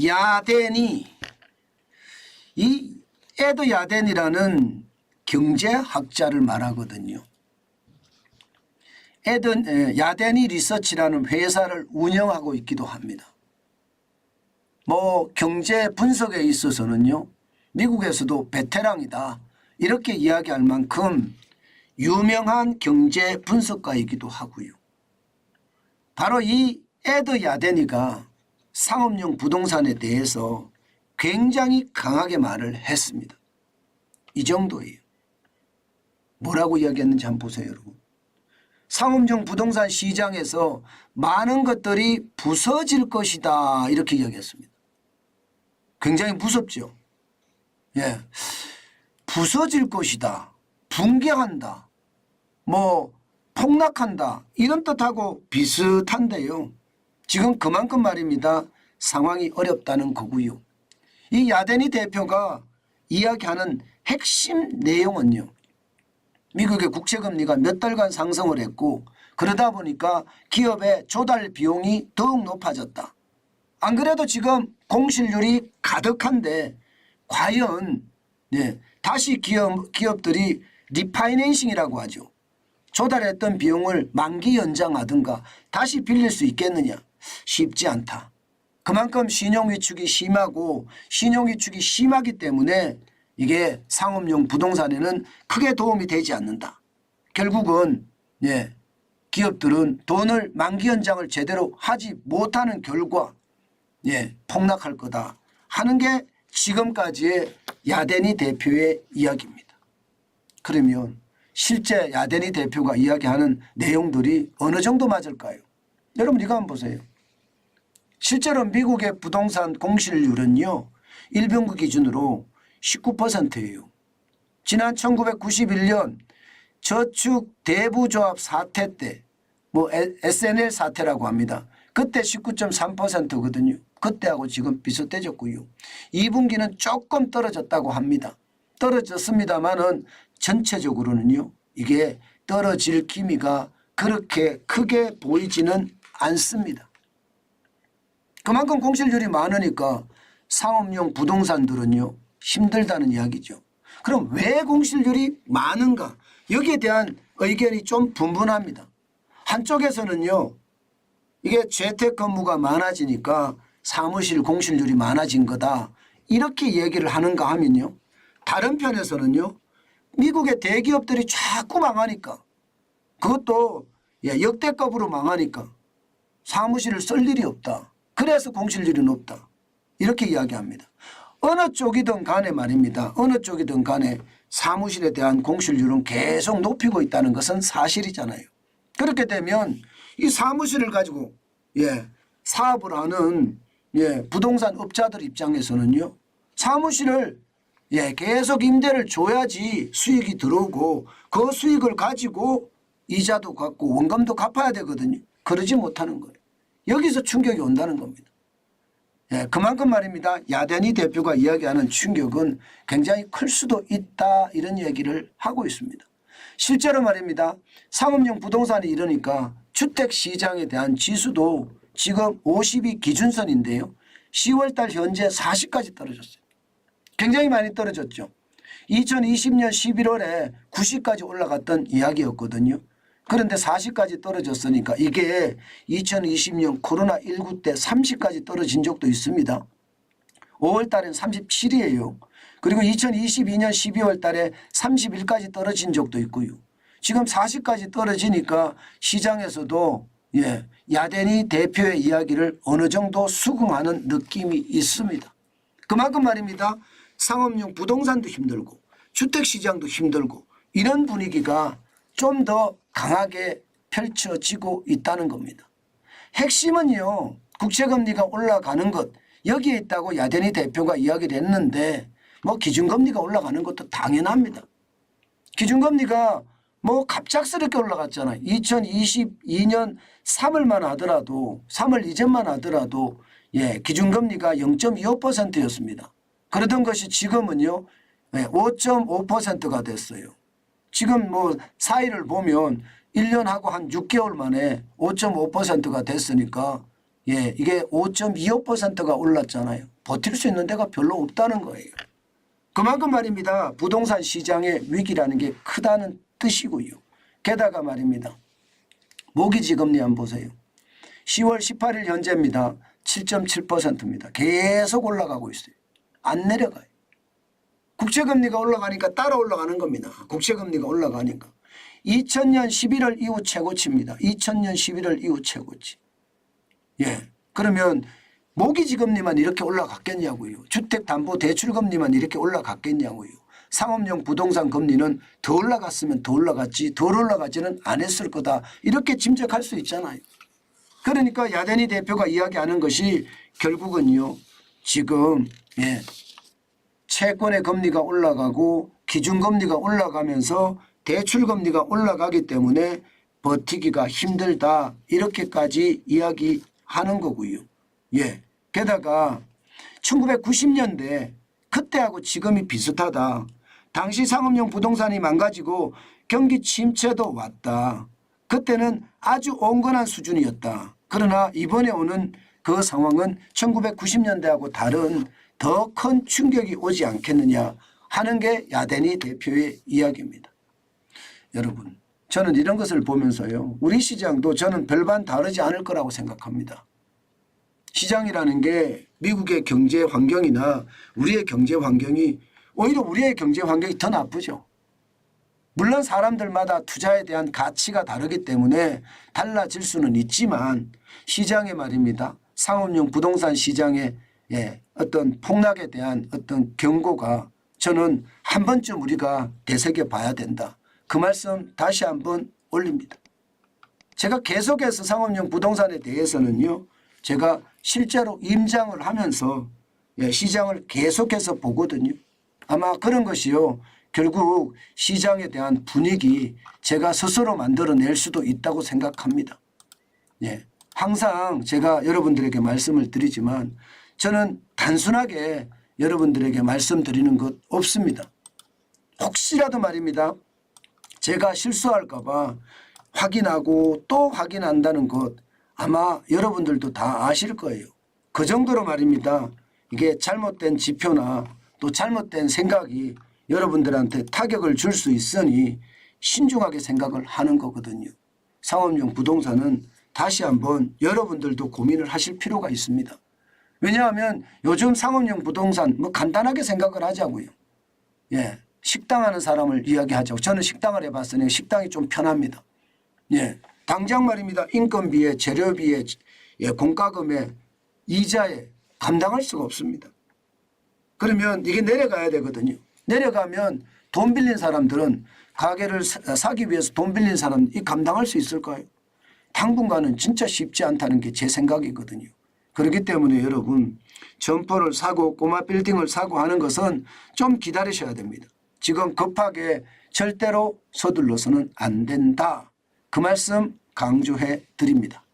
야덴이 이 에드 야덴이라는 경제학자를 말하거든요. 야덴이 리서치라는 회사를 운영하고 있기도 합니다. 뭐 경제 분석에 있어서는요, 미국에서도 베테랑이다 이렇게 이야기할 만큼 유명한 경제 분석가이기도 하고요. 바로 이 에드 야데니가 상업용 부동산에 대해서 굉장히 강하게 말을 했습니다. 이 정도예요. 뭐라고 이야기했는지 한번 보세요, 여러분. 상업용 부동산 시장에서 많은 것들이 부서질 것이다 이렇게 이야기했습니다. 굉장히 무섭죠. 예, 부서질 것이다, 붕괴한다, 뭐 폭락한다 이런 뜻하고 비슷한데요. 지금 그만큼 말입니다. 상황이 어렵다는 거고요. 이 야데니 대표가 이야기하는 핵심 내용은요, 미국의 국채금리가 몇 달간 상승을 했고 그러다 보니까 기업의 조달 비용이 더욱 높아졌다. 안 그래도 지금 공실률이 가득한데 과연 다시 기업들이 리파이낸싱이라고 하죠. 조달했던 비용을 만기 연장하든가 다시 빌릴 수 있겠느냐? 쉽지 않다. 그만큼 신용위축이 심하고 신용위축이 심하기 때문에 이게 상업용 부동산에는 크게 도움이 되지 않는다. 결국은 기업들은 돈을 만기 연장을 제대로 하지 못하는 결과 폭락할 거다 하는 게 지금까지의 야데니 대표의 이야기입니다. 그러면 실제 야데니 대표가 이야기하는 내용들이 어느 정도 맞을까요? 여러분 이거 한번 보세요. 실제로 미국의 부동산 공실률은요, 일평균 기준으로 19%예요. 지난 1991년 저축 대부조합 사태 때, 뭐 SNL 사태라고 합니다. 그때 19.3%거든요. 그때하고 지금 비슷해졌고요. 2분기는 조금 떨어졌다고 합니다. 떨어졌습니다만은 전체적으로는요, 이게 떨어질 기미가 그렇게 크게 보이지는 않습니다. 그만큼 공실률이 많으니까 상업용 부동산들은요, 힘들다는 이야기죠. 그럼 왜 공실률이 많은가? 여기에 대한 의견이 좀 분분합니다. 한쪽에서는요, 이게 재택근무가 많아지니까 사무실 공실률이 많아진 거다 이렇게 얘기를 하는가 하면요, 다른 편에서는요, 미국의 대기업들이 자꾸 망하니까, 그것도 역대급으로 망하니까 사무실을 쓸 일이 없다. 그래서 공실률이 높다 이렇게 이야기합니다. 어느 쪽이든 간에 말입니다. 어느 쪽이든 간에 사무실에 대한 공실률은 계속 높이고 있다는 것은 사실이잖아요. 그렇게 되면 이 사무실을 가지고 사업을 하는 부동산 업자들 입장에서는요, 사무실을 계속 임대를 줘야지 수익이 들어오고 그 수익을 가지고 이자도 갚고 원금도 갚아야 되거든요. 그러지 못하는 거예요. 여기서 충격이 온다는 겁니다. 그만큼 말입니다. 야데니 대표가 이야기하는 충격은 굉장히 클 수도 있다 이런 얘기를 하고 있습니다. 실제로 말입니다. 상업용 부동산이 이러니까 주택시장에 대한 지수도 지금 50이 기준선인데요. 10월달 현재 40까지 떨어졌어요. 굉장히 많이 떨어졌죠. 2020년 11월에 90까지 올라갔던 이야기였거든요. 그런데 40까지 떨어졌으니까 이게 2020년 코로나19 때 30까지 떨어진 적도 있습니다. 5월 달엔 37이에요. 그리고 2022년 12월 달에 31까지 떨어진 적도 있고요. 지금 40까지 떨어지니까 시장에서도 야데니 대표의 이야기를 어느 정도 수긍하는 느낌이 있습니다. 그만큼 말입니다. 상업용 부동산도 힘들고 주택시장도 힘들고 이런 분위기가 좀 더 강하게 펼쳐지고 있다는 겁니다. 핵심은요, 국채금리가 올라가는 것 여기에 있다고 야데니 대표가 이야기를 했는데 뭐 기준금리가 올라가는 것도 당연합니다. 기준금리가 뭐 갑작스럽게 올라갔잖아요. 2022년 3월만 하더라도 3월 이전만 하더라도 기준금리가 0.25%였습니다. 그러던 것이 지금은요 5.5%가 됐어요. 지금 뭐 사이를 보면 1년하고 한 6개월 만에 5.5%가 됐으니까 예, 이게 5.25%가 올랐잖아요. 버틸 수 있는 데가 별로 없다는 거예요. 그만큼 말입니다. 부동산 시장의 위기라는 게 크다는 뜻이고요. 게다가 말입니다. 모기지금리 한번 보세요. 10월 18일 현재입니다. 7.7%입니다. 계속 올라가고 있어요. 안 내려가요. 국채금리가 올라가니까 따라 올라가는 겁니다. 국채금리가 올라가니까. 2000년 11월 이후 최고치입니다. 2000년 11월 이후 최고치. 예. 그러면 모기지금리만 이렇게 올라갔겠냐고요. 주택담보대출금리만 이렇게 올라갔겠냐고요. 상업용 부동산 금리는 더 올라갔으면 더 올라갔지 덜 올라가지는 않았을 거다. 이렇게 짐작할 수 있잖아요. 그러니까 야대니 대표가 이야기하는 것이 결국은요. 지금 예. 채권의 금리가 올라가고 기준금리가 올라가면서 대출금리가 올라가기 때문에 버티기가 힘들다. 이렇게까지 이야기하는 거고요. 예. 게다가 1990년대 그때하고 지금이 비슷하다. 당시 상업용 부동산이 망가지고 경기 침체도 왔다. 그때는 아주 온건한 수준이었다. 그러나 이번에 오는 그 상황은 1990년대하고 다른 더 큰 충격이 오지 않겠느냐 하는 게 야대니 대표의 이야기입니다. 여러분, 저는 이런 것을 보면서요. 우리 시장도 저는 별반 다르지 않을 거라고 생각합니다. 시장이라는 게 미국의 경제 환경이나 우리의 경제 환경이 오히려 우리의 경제 환경이 더 나쁘죠. 물론 사람들마다 투자에 대한 가치가 다르기 때문에 달라질 수는 있지만 시장에 말입니다. 상업용 부동산 시장의 어떤 폭락에 대한 어떤 경고가 저는 한 번쯤 우리가 되새겨 봐야 된다. 그 말씀 다시 한번 올립니다. 제가 계속해서 상업용 부동산에 대해서는요. 제가 실제로 임장을 하면서 시장을 계속해서 보거든요. 아마 그런 것이요. 결국 시장에 대한 분위기 제가 스스로 만들어낼 수도 있다고 생각합니다. 예. 항상 제가 여러분들에게 말씀을 드리지만 저는 단순하게 여러분들에게 말씀드리는 것 없습니다. 혹시라도 말입니다. 제가 실수할까 봐 확인하고 또 확인한다는 것 아마 여러분들도 다 아실 거예요. 그 정도로 말입니다. 이게 잘못된 지표나 또 잘못된 생각이 여러분들한테 타격을 줄 수 있으니 신중하게 생각을 하는 거거든요. 상업용 부동산은 다시 한번 여러분들도 고민을 하실 필요가 있습니다. 왜냐하면 요즘 상업용 부동산 뭐 간단하게 생각을 하자고요. 예, 식당 하는 사람을 이야기하자고. 저는 식당을 해봤으니 식당이 좀 편합니다. 예, 당장 말입니다. 인건비에 재료비에 공과금에 이자에 감당할 수가 없습니다. 그러면 이게 내려가야 되거든요. 내려가면 돈 빌린 사람들은 가게를 사기 위해서 돈 빌린 사람이 감당할 수 있을까요? 당분간은 진짜 쉽지 않다는 게 제 생각이거든요. 그렇기 때문에 여러분 점포를 사고 꼬마 빌딩을 사고 하는 것은 좀 기다리셔야 됩니다. 지금 급하게 절대로 서둘러서는 안 된다. 그 말씀 강조해 드립니다.